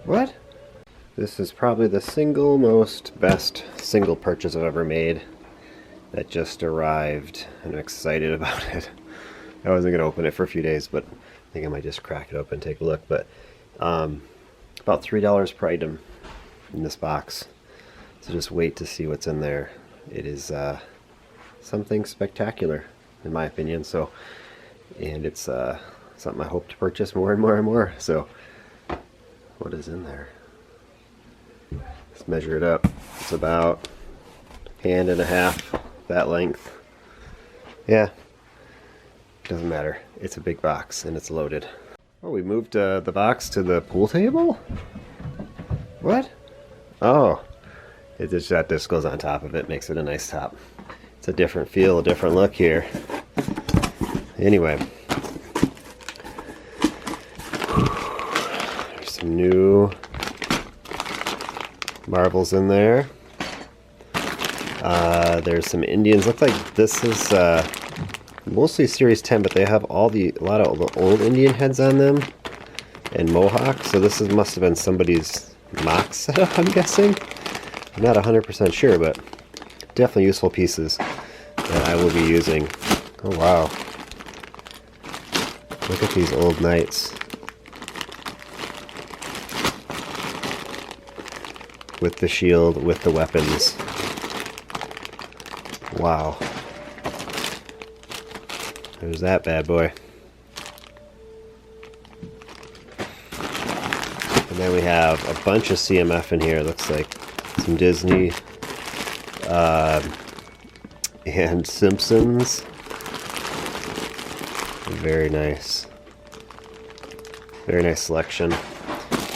What? This is probably the single most best single purchase I've ever made that just arrived, and I'm excited about it. I wasn't going to open it for a few days, but I think I might just crack it open and take a look. But about $3 per item in this box, so just wait to see what's in there. It is something spectacular in my opinion, so, and it's something I hope to purchase more and more and more. So what is in there? Let's measure it up. It's about a hand and a half, that length. Yeah, doesn't matter. It's a big box and it's loaded. Oh, we moved the box to the pool table? What? Oh, it just, that disc goes on top of it, makes it a nice top. It's a different feel, a different look here. Anyway, there's some new marbles in there. There's some Indians. Look like this is mostly Series 10, but they have a lot of the old Indian heads on them and Mohawk. So this must have been somebody's mock setup, I'm guessing. I'm not 100% sure, but definitely useful pieces that I will be using. Oh wow. Look at these old knights. With the shield, with the weapons. Wow. There's that bad boy. And then we have a bunch of CMF in here. It looks like some Disney and Simpsons. Very nice. Very nice selection.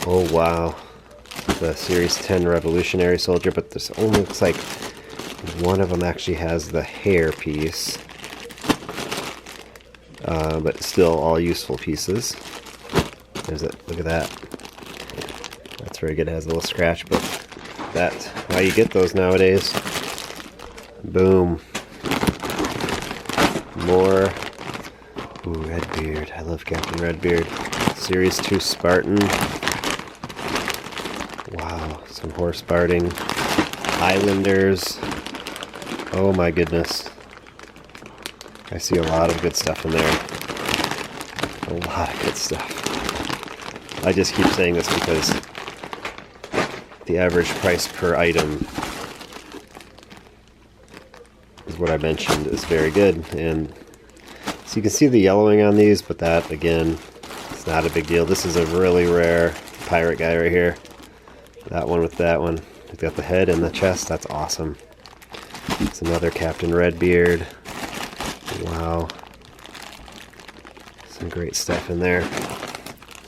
Oh wow. The Series 10 Revolutionary Soldier, but this only looks like one of them actually has the hair piece. But still all useful pieces. There's it. Look at that. That's very good. It has a little scratch, but that's how you get those nowadays. Boom. More. Ooh, Redbeard. I love Captain Redbeard. Series 2 Spartan. Wow, some horse barding. Highlanders. Oh my goodness. I see a lot of good stuff in there. A lot of good stuff. I just keep saying this because the average price per item is what I mentioned is very good. And so you can see the yellowing on these, but that, again, it's not a big deal. This is a really rare pirate guy right here. That one with that one. We've got the head and the chest. That's awesome. It's another Captain Redbeard. Wow. Some great stuff in there.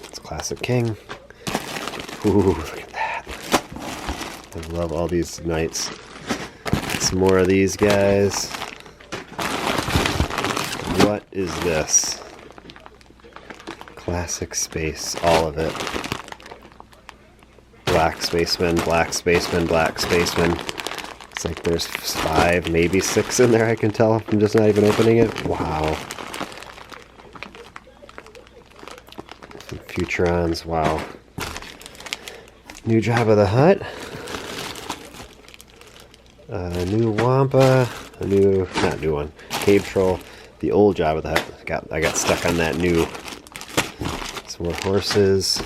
It's Classic King. Ooh, look at that. I love all these knights. Some more of these guys. What is this? Classic Space. All of it. Black Spaceman, Black Spaceman, Black Spaceman. It's like there's 5, maybe 6 in there, I can tell from just not even opening it. Wow. Some Futurons, wow. New Jabba the Hutt. A new Wampa. A new, not new one, Cave Troll. The old Jabba the Hutt. I got stuck on that new. Some more horses.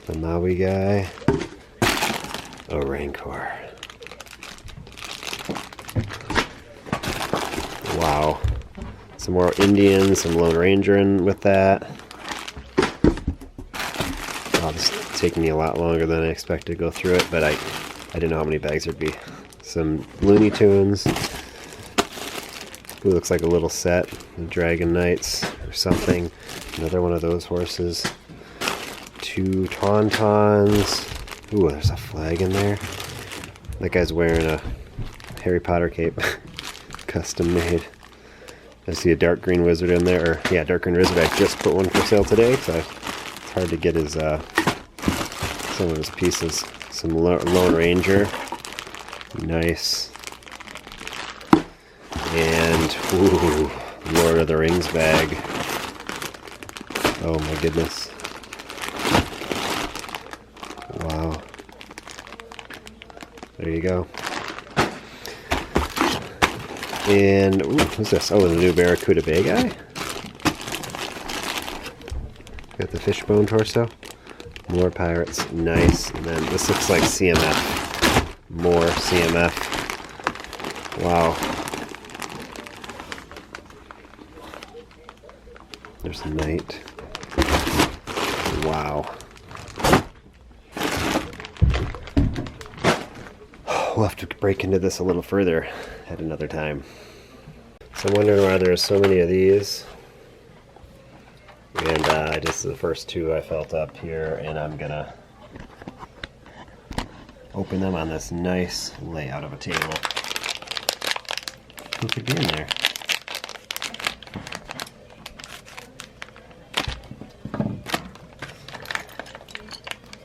The Maui guy. Oh, Rancor. Wow. Some more Indians, some Lone Ranger in with that. Oh, this is taking me a lot longer than I expected to go through it, but I didn't know how many bags there'd be. Some Looney Tunes. Ooh, looks like a little set. The Dragon Knights or something. Another one of those horses. 2 Tauntauns. Ooh, there's a flag in there. That guy's wearing a Harry Potter cape. Custom made. I see a dark green wizard in there. Or, yeah, dark green wizard. I just put one for sale today, so I hard to get his some of his pieces. Some Lone Ranger, nice, and ooh, Lord of the Rings bag. Oh my goodness! Wow. There you go. And ooh, what's this? Oh, the new Barracuda Bay guy. Got the fishbone torso. More pirates, nice. And then this looks like CMF. More CMF. Wow. There's a knight. Wow. We'll have to break into this a little further at another time. So I'm wondering why there's so many of these. And this is the first two I felt up here, and I'm gonna open them on this nice layout of a table. Who could be in there?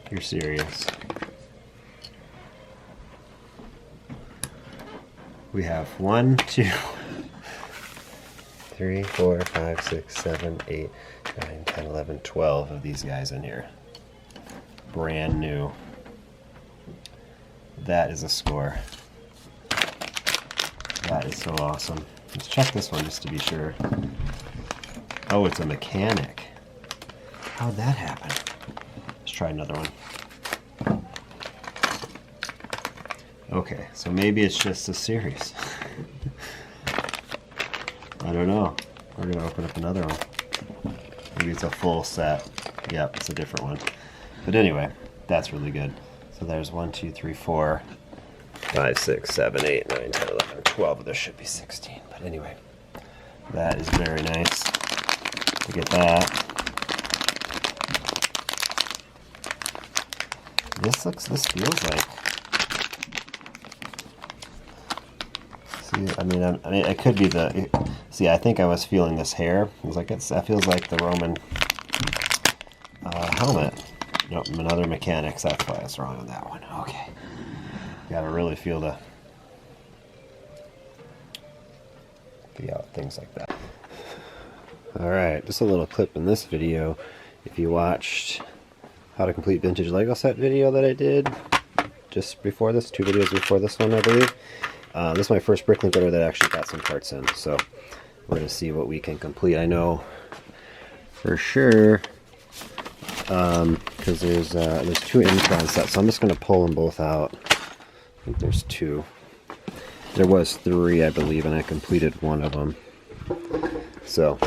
You're serious. We have 1, 2, 3, 4, 5, 6, 7, 8, 9, 10, 11, 12 of these guys in here. Brand new. That is a score. That is so awesome. Let's check this one just to be sure. Oh, it's a mechanic. How'd that happen? Let's try another one. Okay, so maybe it's just a series. I don't know. We're gonna open up another one. Maybe it's a full set. Yep, it's a different one. But anyway, that's really good. So there's 1, 2, 3, 4, 5, 6, 7, 8, 9, 10, 11, 12. There should be 16. But anyway, that is very nice to get that. This feels like. See, I mean, it could be the. See, I think I was feeling this hair. It was like that feels like the Roman helmet. Nope, another mechanics. That's why I was wrong on that one. Okay, gotta really feel out things like that. All right, just a little clip in this video. If you watched how to complete vintage Lego set video that I did just before this, 2 videos before this one, I believe. This is my first Bricklink order that actually got some parts in, so we're going to see what we can complete. I know for sure, because there's 2 Imtron sets, so I'm just going to pull them both out. I think there's 2. There was 3, I believe, and I completed 1 of them. So,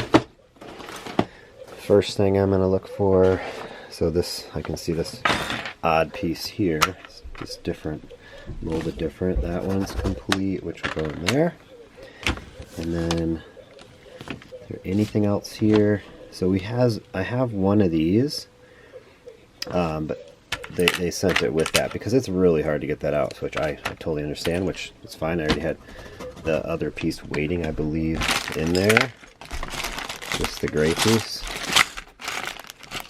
first thing I'm going to look for, so this, I can see this odd piece here, it's different. Molded different. That one's complete, which will go in there. And then, is there anything else here? So I have one of these, but they sent it with that because it's really hard to get that out, which I totally understand, which is fine. I already had the other piece waiting, I believe, in there. Just the gray piece.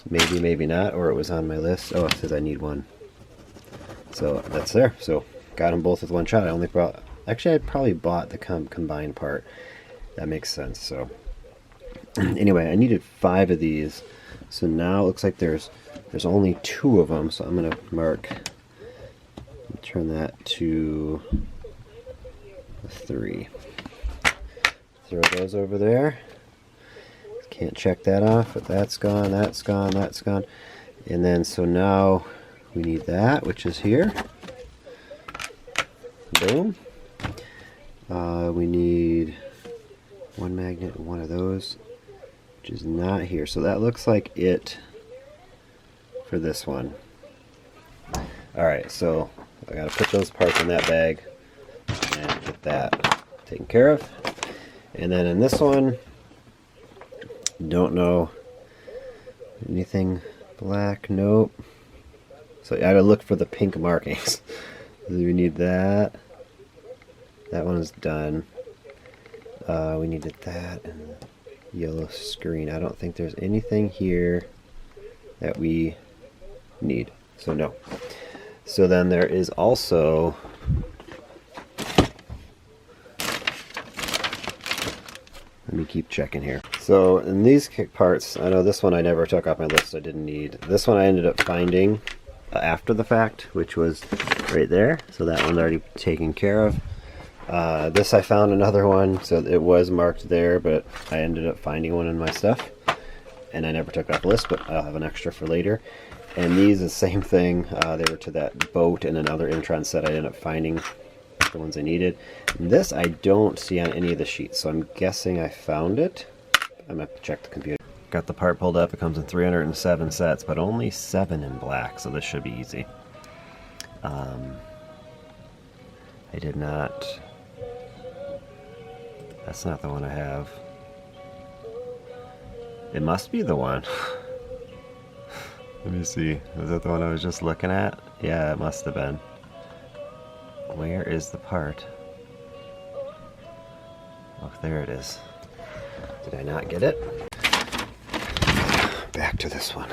Maybe, maybe not, or it was on my list. Oh, it says I need one. So that's there. So got them both with one shot. I only brought, actually I probably bought the combined part. That makes sense. So anyway, I needed 5 of these. So now it looks like there's only 2 of them. So I'm gonna mark, turn that to 3. Throw those over there. Can't check that off, but that's gone, that's gone, that's gone. And then so now we need that, which is here. Boom. We need 1 magnet and 1 of those, which is not here. So that looks like it for this one. Alright, so I gotta put those parts in that bag and get that taken care of. And then in this one, don't know anything black, nope. So I gotta look for the pink markings. We need that. That one is done. We needed that and yellow screen. I don't think there's anything here that we need. So no. So then there is also let me keep checking here. So in these kick parts, I know this one I never took off my list, I didn't need. This one I ended up finding after the fact, which was right there. So that one's already taken care of. This I found another one, so it was marked there, but I ended up finding one in my stuff. And I never took it off the list, but I'll have an extra for later. And these, the same thing. They were to that boat and another Intron set. I ended up finding the ones I needed. And this I don't see on any of the sheets, so I'm guessing I found it. I'm going to have to check the computer. Got the part pulled up. It comes in 307 sets, but only 7 in black, so this should be easy. I did not... That's not the one I have. It must be the one. Let me see. Was that the one I was just looking at? Yeah, it must have been. Where is the part? Oh, there it is. Did I not get it? Back to this one.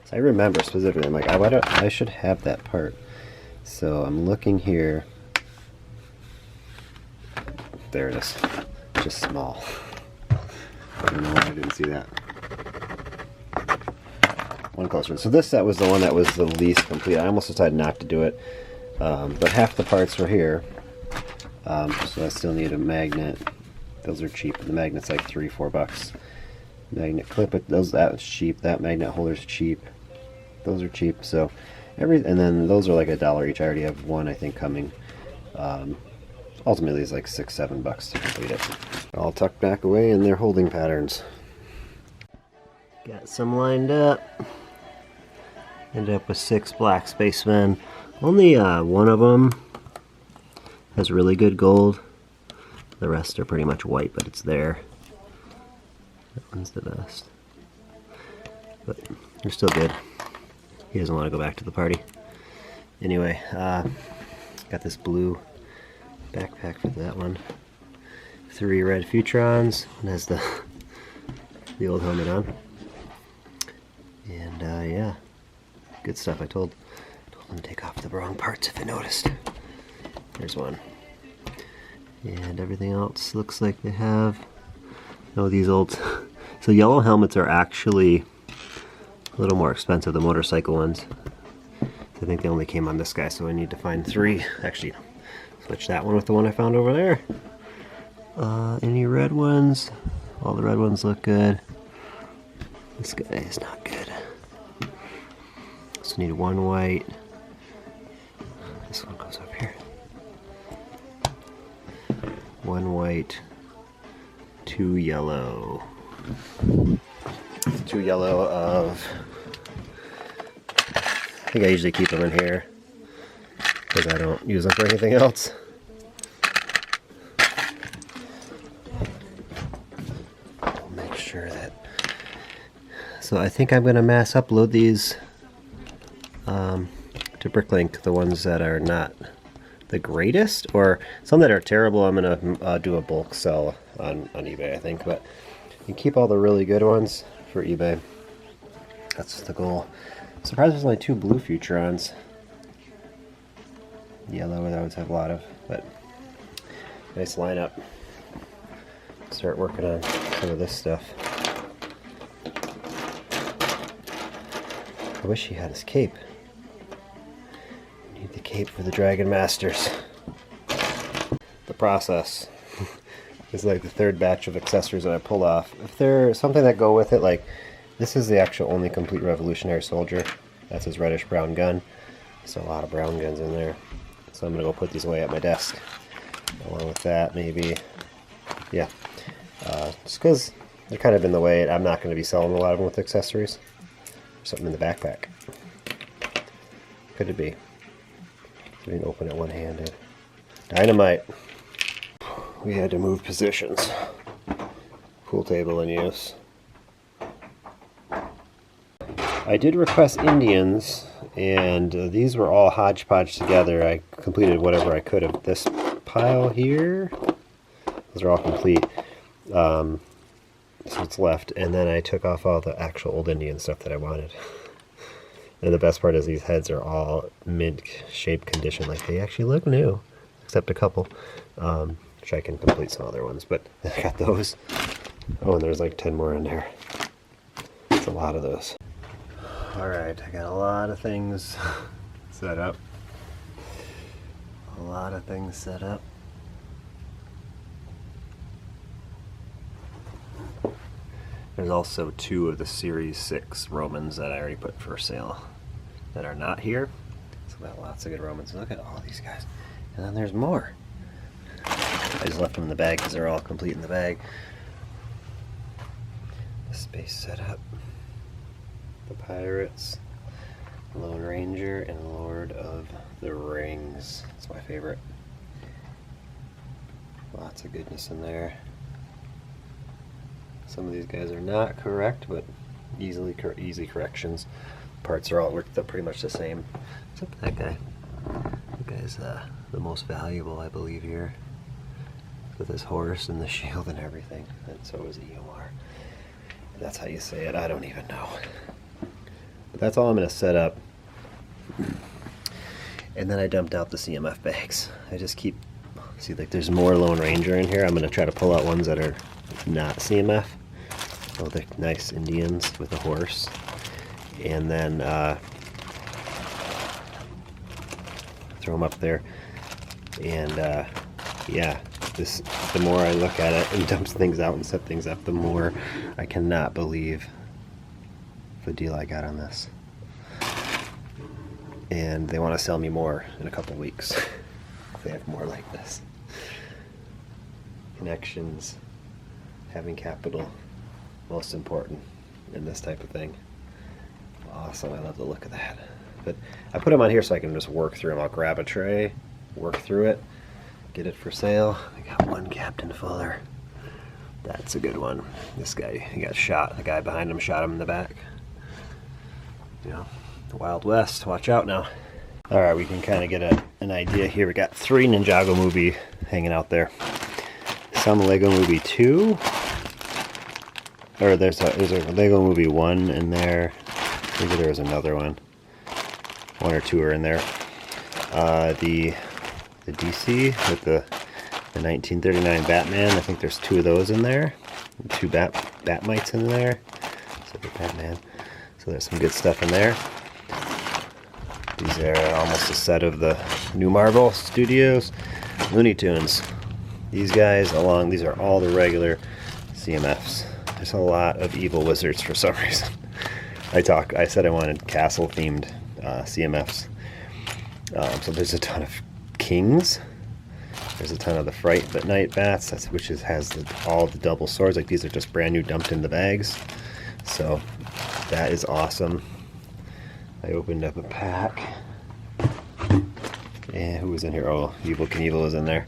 So I remember specifically, I'm like, I should have that part. So I'm looking here. There it is. Just small. I don't know why I didn't see that. One closer. So this set was the one that was the least complete. I almost decided not to do it. But half the parts were here. So I still need a magnet. Those are cheap. The magnet's like $3-4. Magnet clip, that was cheap. That magnet holder's cheap. Those are cheap. So and then those are like $1 each. I already have one, I think, coming. Ultimately, it's like $6-7 to complete it. All tucked back away in their holding patterns. Got some lined up. Ended up with 6 black spacemen. Only one of them has really good gold. The rest are pretty much white, but it's there. That one's the best. But they're still good. He doesn't want to go back to the party. Anyway, got this blue backpack for that one. 3 red Futrons. It has the old helmet on. And yeah, good stuff. I told them to take off the wrong parts if I noticed. There's one. And everything else looks like they have. No, these old. So yellow helmets are actually a little more expensive than motorcycle ones. I think they only came on this guy, so I need to find 3. Actually, switch that one with the one I found over there. Any red ones? All the red ones look good. This guy is not good. So need 1 white. This one goes up here. 1 white, 2 yellow. 2 yellow of... I think I usually keep them in here because I don't use them for anything else. Make sure that... So I think I'm going to mass upload these to Bricklink, the ones that are not the greatest, or some that are terrible. I'm going to do a bulk sell on eBay, I think, but you keep all the really good ones for eBay. That's the goal. Surprised there's only 2 blue Futrons. Yellow, I always have a lot of, but nice lineup. Start working on some of this stuff. I wish he had his cape. Need the cape for the Dragon Masters. The process is like the 3rd batch of accessories that I pull off. If there's something that go with it, like this is the actual only complete Revolutionary Soldier. That's his reddish brown gun. So a lot of brown guns in there. So I'm gonna go put these away at my desk. Along with that, maybe, yeah. Just because they're kind of in the way, I'm not going to be selling a lot of them with accessories. There's something in the backpack. Could it be? So we can open it one-handed. Dynamite. We had to move positions. Pool table in use. I did request Indians, and these were all hodgepodge together. I completed whatever I could of this pile here. Those are all complete. So it's left, and then I took off all the actual old Indian stuff that I wanted. And the best part is these heads are all mint shape condition, like they actually look new, except a couple, which I can complete some other ones, but I got those. Oh, and there's like 10 more in there. It's a lot of those. Alright, I got a lot of things set up. A lot of things set up. There's also 2 of the Series 6 Romans that I already put for sale that are not here. So we got lots of good Romans. Look at all these guys. And then there's more. I just left them in the bag because they're all complete in the bag. The space setup. The Pirates. Lone Ranger and Lord of the Rings. That's my favorite. Lots of goodness in there. Some of these guys are not correct, but easy corrections. Parts are all worked up pretty much the same, except that guy. That guy's the most valuable, I believe, here, with his horse and the shield and everything. And so is EOR. And that's how you say it. I don't even know. But that's all I'm going to set up. And then I dumped out the CMF bags. I just keep, see, like there's more Lone Ranger in here. I'm going to try to pull out ones that are not CMF. Oh, they're nice Indians with a horse. And then throw them up there. And yeah, the more I look at it and dump things out and set things up, the more I cannot believe the deal I got on this. And they want to sell me more in a couple weeks if they have more like this. Connections, having capital, most important in this type of thing. Awesome, I love the look of that. But I put them on here so I can just work through them. I'll grab a tray, work through it, get it for sale. I got one Captain Fuller. That's a good one. This guy, he got shot. The guy behind him shot him in the back. You know, the Wild West, watch out now. Alright, we can kind of get an idea here. We got 3 Ninjago Movie hanging out there. Some Lego Movie 2. Or there's a Lego Movie 1 in there. Maybe there was another one. 1 or 2 are in there. The DC with the 1939 Batman. I think there's 2 of those in there. 2 Batmites in there. So the Batman. So there's some good stuff in there. These are almost a set of the new Marvel Studios Looney Tunes. These guys these are all the regular CMFs. There's a lot of evil wizards for some reason. I said I wanted castle themed CMFs. So there's a ton of kings. There's a ton of the Fright Night bats, which has all the double swords. Like these are just brand new, dumped in the bags. So that is awesome. I opened up a pack. And who was in here? Oh, Evil Knievel was in there.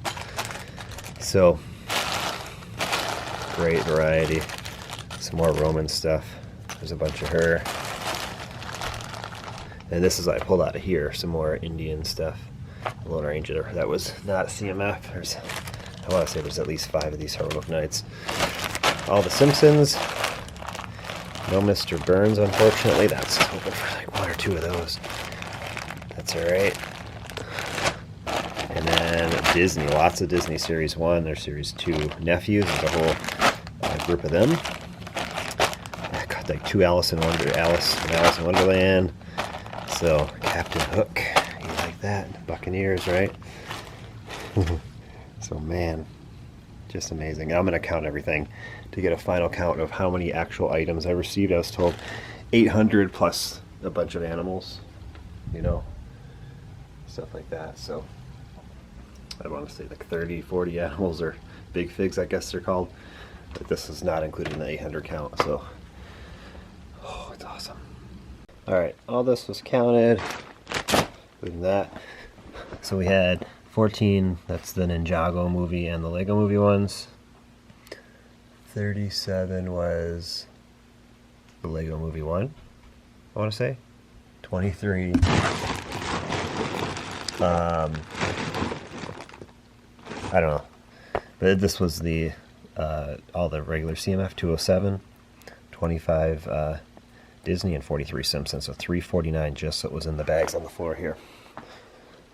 So great variety. Some more Roman stuff. There's a bunch of her. And this is I pulled out of here some more Indian stuff. Lone Ranger that was not CMF. I want to say there's at least 5 of these Heroic Knights. All the Simpsons. No Mr. Burns, unfortunately. That's hoping for like 1 or 2 of those. That's alright. And then Disney, lots of Disney Series 1, there's Series 2 nephews, there's a whole group of them. I got like 2 Alice in Wonderland. So Captain Hook, you like that? Buccaneers, right? So man, just amazing. And I'm going to count everything to get a final count of how many actual items I received. I was told 800 plus a bunch of animals, you know, stuff like that. So I want to say like 30, 40 animals or big figs, I guess they're called. But this is not including the 800 count, so oh, it's awesome. Alright, all this was counted, including that. So we had 14, that's the Ninjago movie and the Lego movie ones. 37 was the Lego movie one, I want to say. 23. I don't know. But this was the all the regular CMF 207, 25 Disney, and 43 Simpson. So $349 just so it was in the bags on the floor here.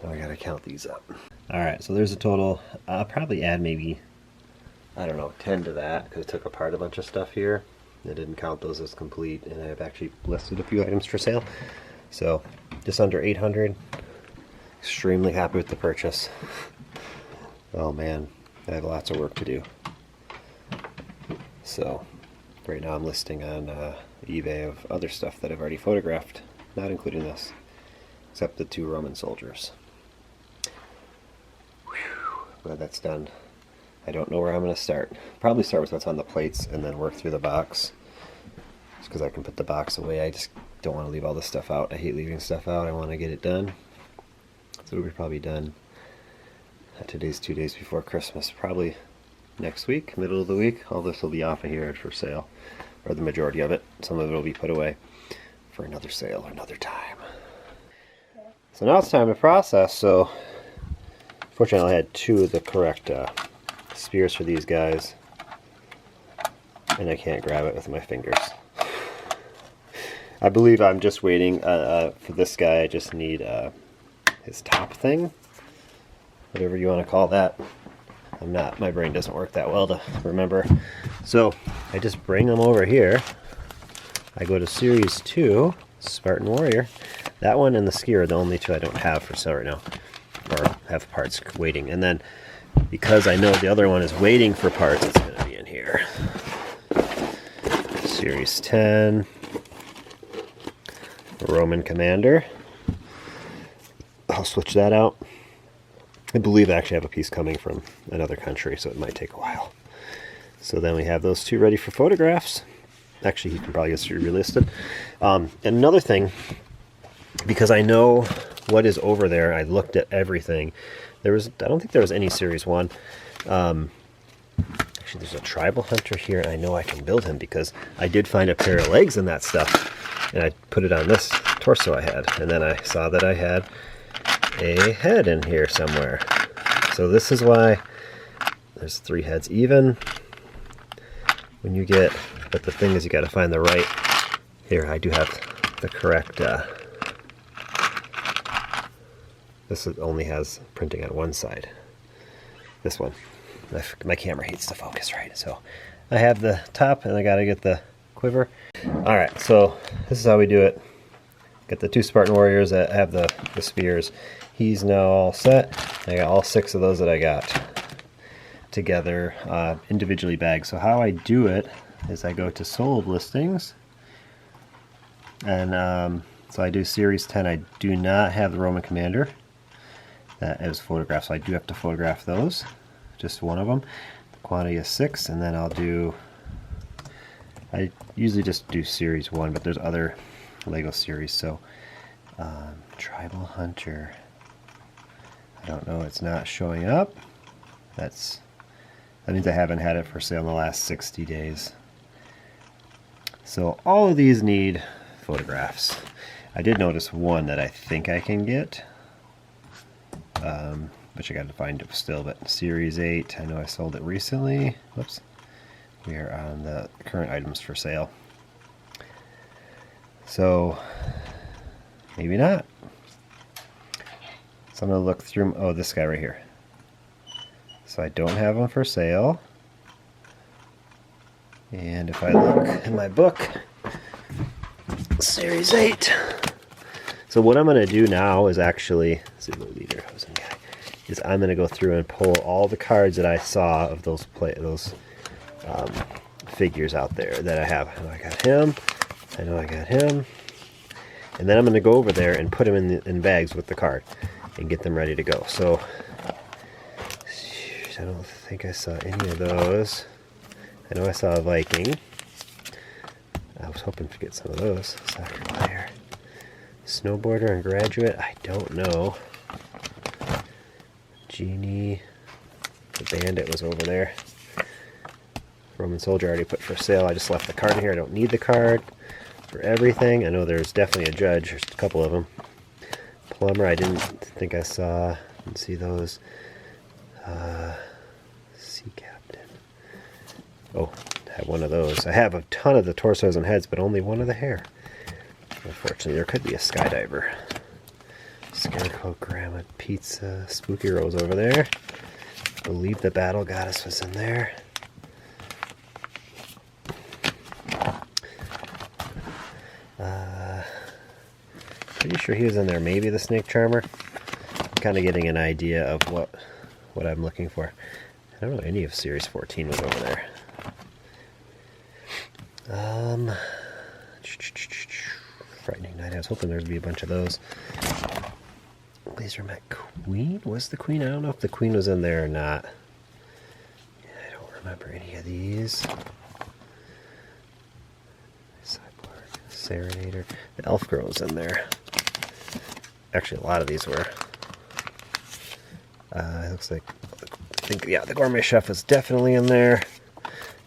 Now I gotta count these up. All right, so there's a total. I'll probably add maybe, I don't know, 10 to that because I took apart a bunch of stuff here. I didn't count those as complete, and I've actually listed a few items for sale. So just under 800. Extremely happy with the purchase. Oh man, I have lots of work to do. So right now I'm listing on eBay of other stuff that I've already photographed, not including this, except the 2 Roman soldiers. Whew, glad that's done. I don't know where I'm going to start. Probably start with what's on the plates and then work through the box. Just because I can put the box away. I just don't want to leave all this stuff out. I hate leaving stuff out. I want to get it done. So it'll be probably done. Today's 2 days before Christmas. Probably next week, middle of the week. All this will be off of here for sale. Or the majority of it. Some of it will be put away for another sale or another time. So now it's time to process. So fortunately I had 2 of the correct spears for these guys, and I can't grab it with my fingers. I believe I'm just waiting for this guy. I just need his top thing, whatever you want to call that. My brain doesn't work that well to remember. So I just bring them over here. I go to Series 2, Spartan Warrior. That one and the ski are the only 2 I don't have for sale right now, or have parts waiting. And then because I know the other one is waiting for parts, it's going to be in here. Series 10, Roman Commander. I'll switch that out. I believe I actually have a piece coming from another country, so it might take a while. So then we have those 2 ready for photographs. Actually, he can probably get relisted. And another thing, because I know what is over there, I looked at everything. I don't think there was any Series 1. Actually, there's a tribal hunter here, and I know I can build him because I did find a pair of legs in that stuff, and I put it on this torso I had, and then I saw that I had a head in here somewhere. So this is why there's 3 heads even when you get, but the thing is you got to find the right. Here, I do have the correct. This only has printing on one side. This one, my camera hates to focus right. So I have the top, and I got to get the quiver. All right, so this is how we do it. Got the 2 Spartan Warriors that have the spears. He's now all set. I got all 6 of those that I got together, individually bagged. So how I do it is I go to sold listings, and so I do Series 10. I do not have the Roman Commander. That is photographed, so I do have to photograph those. Just one of them. The quantity is 6, and then I usually just do Series 1, but there's other Lego series. So Tribal Hunter, I don't know, it's not showing up. That means I haven't had it for sale in the last 60 days. So all of these need photographs. I did notice one that I think I can get, which I got to find it still, but Series 8, I know I sold it recently. Whoops. We are on the current items for sale. So maybe not. So I'm going to look through, oh, this guy right here. So I don't have them for sale. And if I look in my book, Series 8. So what I'm going to do now is actually, is I'm going to go through and pull all the cards that I saw of those figures out there that I have. I know I got him. I know I got him. And then I'm going to go over there and put them in bags with the card and get them ready to go. So I don't think I saw any of those. I know I saw a Viking. I was hoping to get some of those. Soccer player. Snowboarder and graduate. I don't know. Genie. The bandit was over there. Roman soldier I already put for sale. I just left the card in here. I don't need the card for everything. I know there's definitely a judge. There's a couple of them. Plumber, I didn't think I saw. Didn't see those. Sea captain. Oh, I have one of those. I have a ton of the torsos and heads, but only one of the hair. Unfortunately, there could be a skydiver. Scarecrow, Grandma, Pizza, Spooky Rose over there. I believe the Battle Goddess was in there. Pretty sure he was in there. Maybe the Snake Charmer. I'm kind of getting an idea of what I'm looking for. I don't know any of Series 14 was over there. Frightening Night. I was hoping there'd be a bunch of those. Laser Mac Queen? Was the Queen? I don't know if the Queen was in there or not. I don't remember any of these. Cyborg, Serenader. The Elf Girl was in there. Actually, a lot of these were. It looks like, I think, yeah, the Gourmet Chef was definitely in there.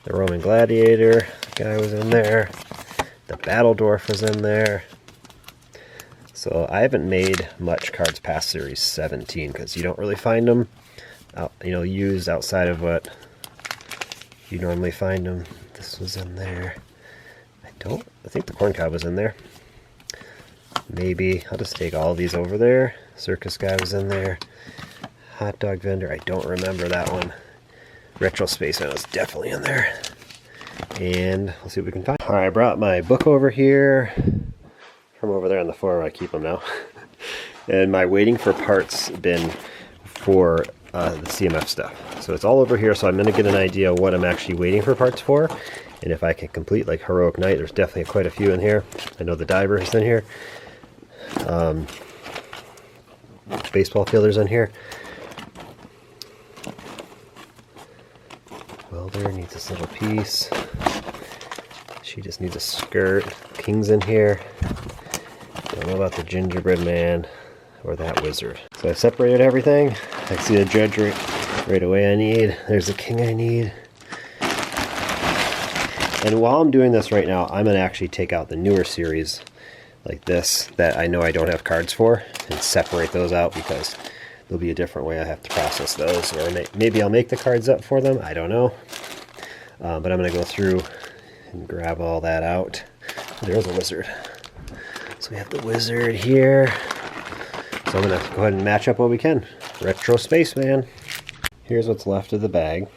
The Roman Gladiator guy was in there. The Battle Dwarf was in there. So I haven't made much cards past Series 17 because you don't really find them, used outside of what you normally find them. This was in there. I think the Corn Cob was in there. Maybe I'll just take all of these over there. Circus guy was in there. Hot dog vendor, I don't remember that one. Retro Spaceman was definitely in there. And we'll see what we can find. Alright, I brought my book over here. From over there on the floor where I keep them now. And my waiting for parts bin for the CMF stuff. So it's all over here, so I'm going to get an idea of what I'm actually waiting for parts for. And if I can complete like Heroic Knight, there's definitely quite a few in here. I know the Diver is in here. Baseball fielders in here. Welder needs this little piece. She just needs a skirt. King's in here. Don't know about the gingerbread man or that wizard. So I separated everything. I see the judge right away I need. There's the king I need. And while I'm doing this right now, I'm going to actually take out the newer series like this that I know I don't have cards for and separate those out because there'll be a different way I have to process those. Or maybe I'll make the cards up for them. I don't know. But I'm going to go through and grab all that out. There's a wizard. So we have the wizard here. So I'm going to go ahead and match up what we can. Retro Spaceman. Here's what's left of the bag.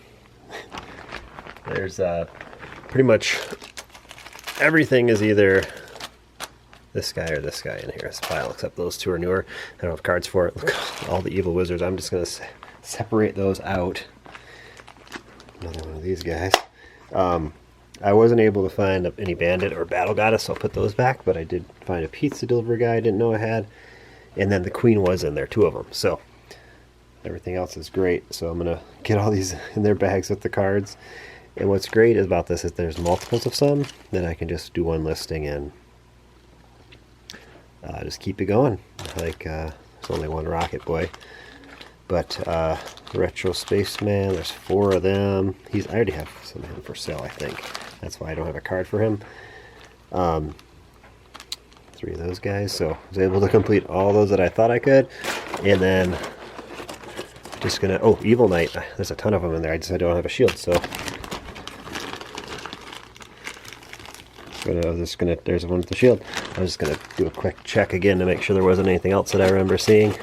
There's pretty much everything is either this guy or this guy in here. This pile, except those two are newer. I don't have cards for it. Look at all the evil wizards. I'm just going to separate those out. Another one of these guys. I wasn't able to find any bandit or battle goddess, so I'll put those back, but I did find a pizza delivery guy I didn't know I had, and then the queen was in there, 2 of them, so everything else is great. So I'm going to get all these in their bags with the cards, and what's great about this is there's multiples of some, then I can just do one listing and just keep it going. Like, there's only one Rocket Boy. But Retro Spaceman, there's 4 of them. I already have some of him for sale, I think. That's why I don't have a card for him. 3 of those guys. So I was able to complete all those that I thought I could. And then just gonna, oh, Evil Knight. There's a ton of them in there. I don't have a shield, so there's one with the shield. I was just gonna do a quick check again to make sure there wasn't anything else that I remember seeing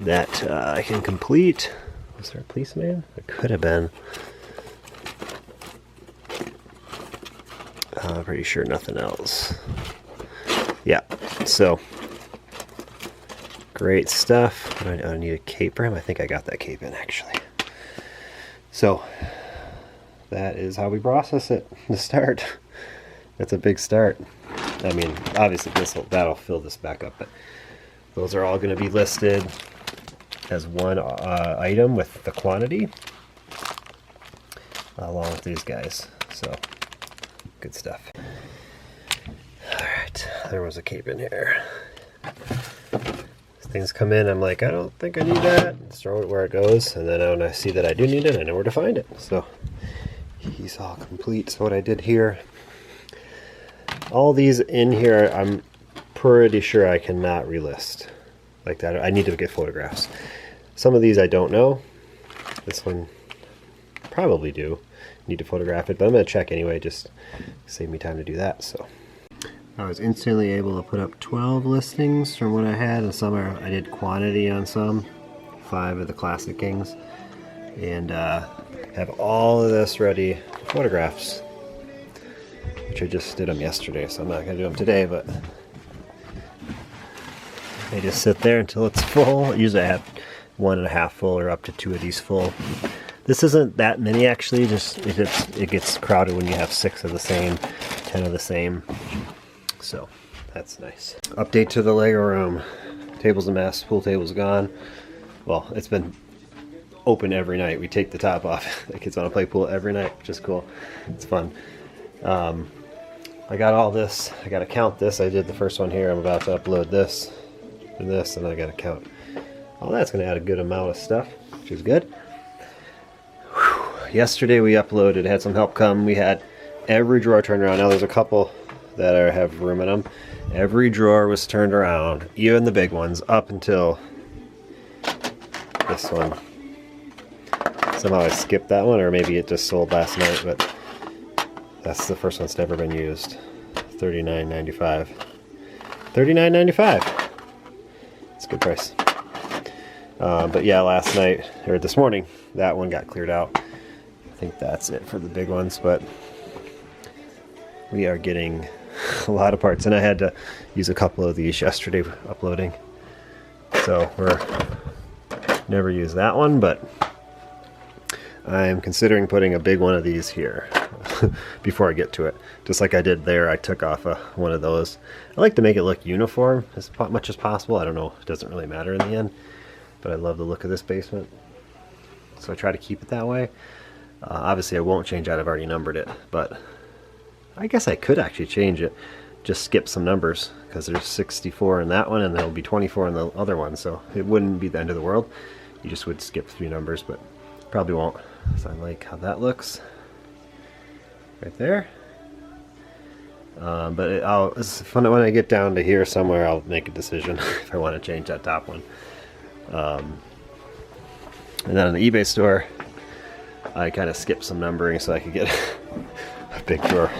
that I can complete. Was there a policeman? There could have been. I'm pretty sure nothing else. Yeah, so great stuff. I need a cape for him. I think I got that cape in actually. So that is how we process it. The start. That's a big start. I mean, obviously that'll fill this back up, but those are all going to be listed as one item with the quantity along with these guys. So good stuff. Alright, there was a cape in here. Things come in, I'm like, I don't think I need that. Just throw it where it goes, and then when I see that I do need it, I know where to find it. So he's all complete. So what I did here, all these in here, I'm pretty sure I cannot relist like that. I need to get photographs. Some of these I don't know. This one probably do. need to photograph it, but I'm going to check anyway, just save me time to do that. So I was instantly able to put up 12 listings from what I had, and some I did quantity on some, 5 of the Classic Kings, and have all of this ready for photographs, which I just did them yesterday, so I'm not going to do them today, but they just sit there until it's full. Usually I have 1.5 full or up to 2 of these full. This isn't that many actually, just it gets crowded when you have 6 of the same, 10 of the same. So that's nice. Update to the Lego room. Table's a mess, pool table's gone. Well, it's been open every night. We take the top off. The kids want to play pool every night, which is cool. It's fun. I got all this. I got to count this. I did the first one here. I'm about to upload this and this, and I got to count. All that's going to add a good amount of stuff, which is good. Whew. Yesterday we uploaded, had some help come. We had every drawer turned around. Now there's a couple that have room in them. Every drawer was turned around, even the big ones, up until this one. Somehow I skipped that one, or maybe it just sold last night, but that's the first one that's never been used. $39.95. $39.95. It's a good price. But yeah, last night, or this morning, that one got cleared out. I think that's it for the big ones, but we are getting a lot of parts, and I had to use a couple of these yesterday uploading. So we're never use that one, but I'm considering putting a big one of these here before I get to it. Just like I did there, I took off one of those. I like to make it look uniform as much as possible. I don't know, it doesn't really matter in the end, but I love the look of this basement, so I try to keep it that way. Obviously I won't change that, I've already numbered it, but I guess I could actually change it, just skip some numbers, because there's 64 in that one and there'll be 24 in the other one, so it wouldn't be the end of the world. You just would skip 3 numbers, but probably won't. So I like how that looks right there. But it's fun when I get down to here somewhere, I'll make a decision if I want to change that top one. And then on the eBay store, I kind of skipped some numbering so I could get a big drawer.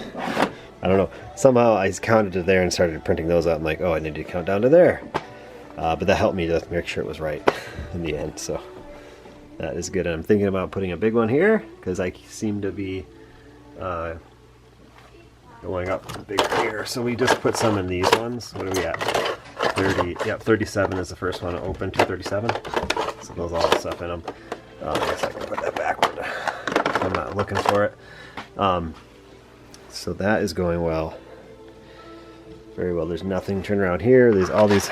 I don't know, somehow I counted to there and started printing those out. I'm like, oh, I need to count down to there. But that helped me to make sure it was right in the end, so that is good. And I'm thinking about putting a big one here, because I seem to be going up bigger here. So we just put some in these ones. What are we at? 30, yeah, 37 is the first one to open, 237. So those all have stuff in them. I guess I can put that backward if I'm not looking for it. So that is going well. Very well. There's nothing turned around here. There's all these,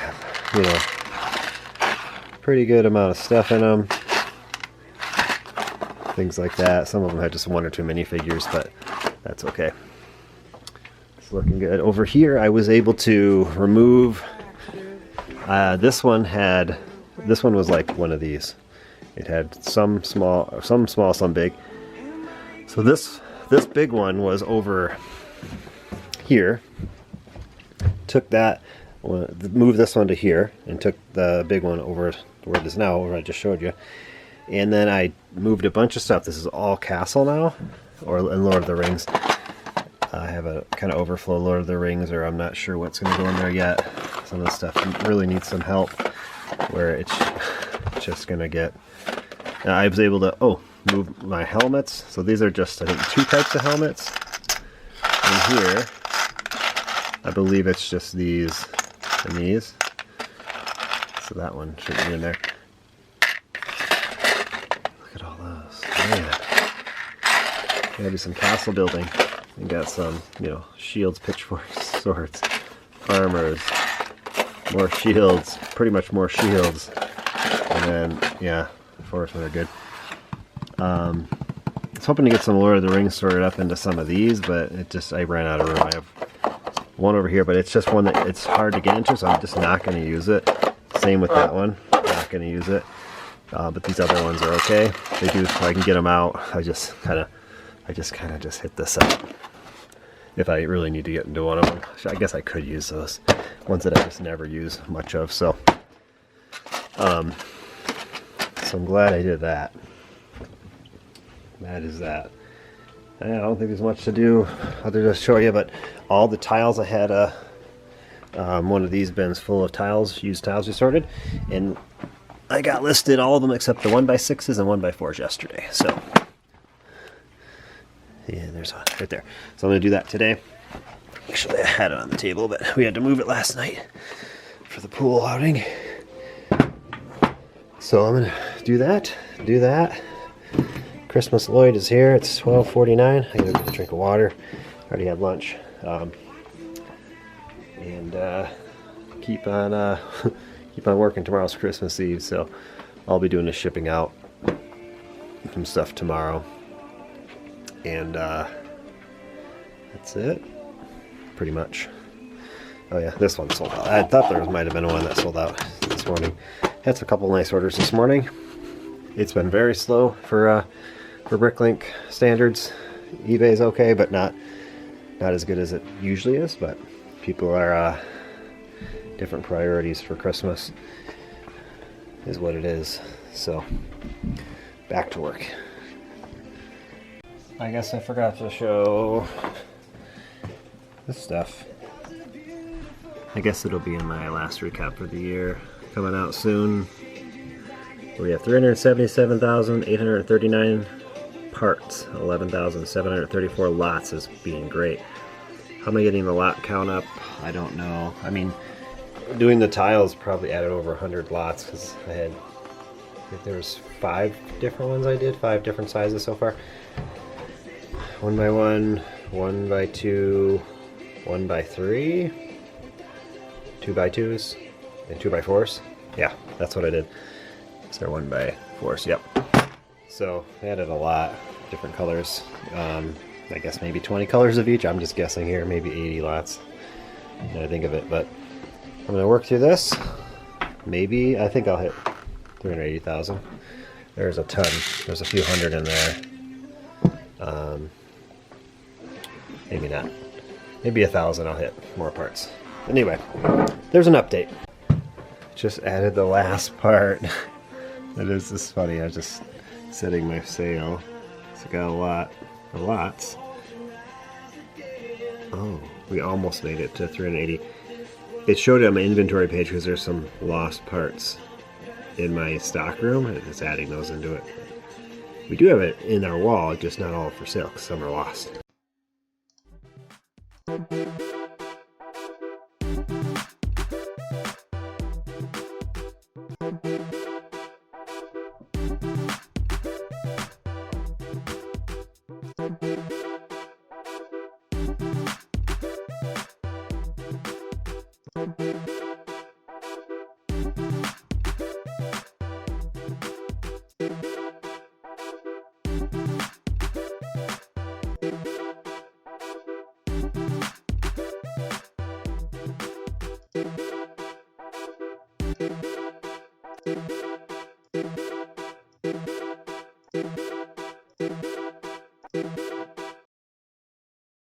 you know, pretty good amount of stuff in them. Things like that. Some of them had just 1 or 2 minifigures, but that's okay. It's looking good. Over here, I was able to remove. This one was like one of these. It had some small, some big. So this big one was over here. Took that, moved this one to here, and took the big one over where it is now, where I just showed you. And then I moved a bunch of stuff. This is all castle now, or in Lord of the Rings. I have a kind of overflow Lord of the Rings, or I'm not sure what's going to go in there yet. Some of the stuff really needs some help, where it's just going to get... I was able to, move my helmets. So these are just, I think, 2 types of helmets. And here, I believe it's just these and these. So that one should be in there. Look at all those. Man. Gotta do some castle building. We got some, you know, shields, pitchforks, swords, armors, more shields, pretty much more shields. And then, yeah, the forest ones are good. I was hoping to get some Lord of the Rings sorted up into some of these, but I ran out of room. I have one over here, but it's just one that it's hard to get into, so I'm just not going to use it. Same with that one, not going to use it. But these other ones are okay. They do, so I can get them out. I just kind of hit this up. If I really need to get into one of them, I guess I could use those ones that I just never use much of. So, so I'm glad I did that. That is that. I don't think there's much to do other than show you, but all the tiles, I had one of these bins full of tiles, used tiles we sorted, and I got listed all of them except the 1x6s and 1x4s yesterday. So yeah, there's one right there. So I'm going to do that today. Actually, I had it on the table, but we had to move it last night for the pool outing. So I'm going to do that. Christmas Lloyd is here. It's 12:49. I gotta get a drink of water. Already had lunch. And keep on keep on working. Tomorrow's Christmas Eve, so I'll be doing the shipping out some stuff tomorrow. And that's it, pretty much. Oh yeah, this one sold out. I thought there might have been one that sold out this morning. Had a couple nice orders this morning. It's been very slow for Bricklink standards. eBay's okay, but not as good as it usually is. But people are different priorities for Christmas is what it is. So back to work. I guess I forgot to show this stuff. I guess it'll be in my last recap for the year, coming out soon. We have 377,839 parts, 11,734 lots as being great. How am I getting the lot count up? I don't know. I mean, doing the tiles probably added over 100 lots because I had, I think there was 5 different ones I did, 5 different sizes so far. 1x1, 1x2, 1x3, 2x2s, and 2x4s. Yeah, that's what I did. So 1x4s, yep. So I added a lot, different colors. I guess maybe 20 colors of each. I'm just guessing here, maybe 80 lots. Now I think of it, but I'm gonna work through this. Maybe, I think I'll hit 380,000. There's a ton. There's a few hundred in there. Maybe not. Maybe 1,000 I'll hit more parts. Anyway, there's an update. Just added the last part. It is just funny. I was just setting my sail. So I got a lot of lots. Oh, we almost made it to 380. It showed it on my inventory page because there's some lost parts in my stock room. It's adding those into it. We do have it in our wall, just not all for sale because some are lost.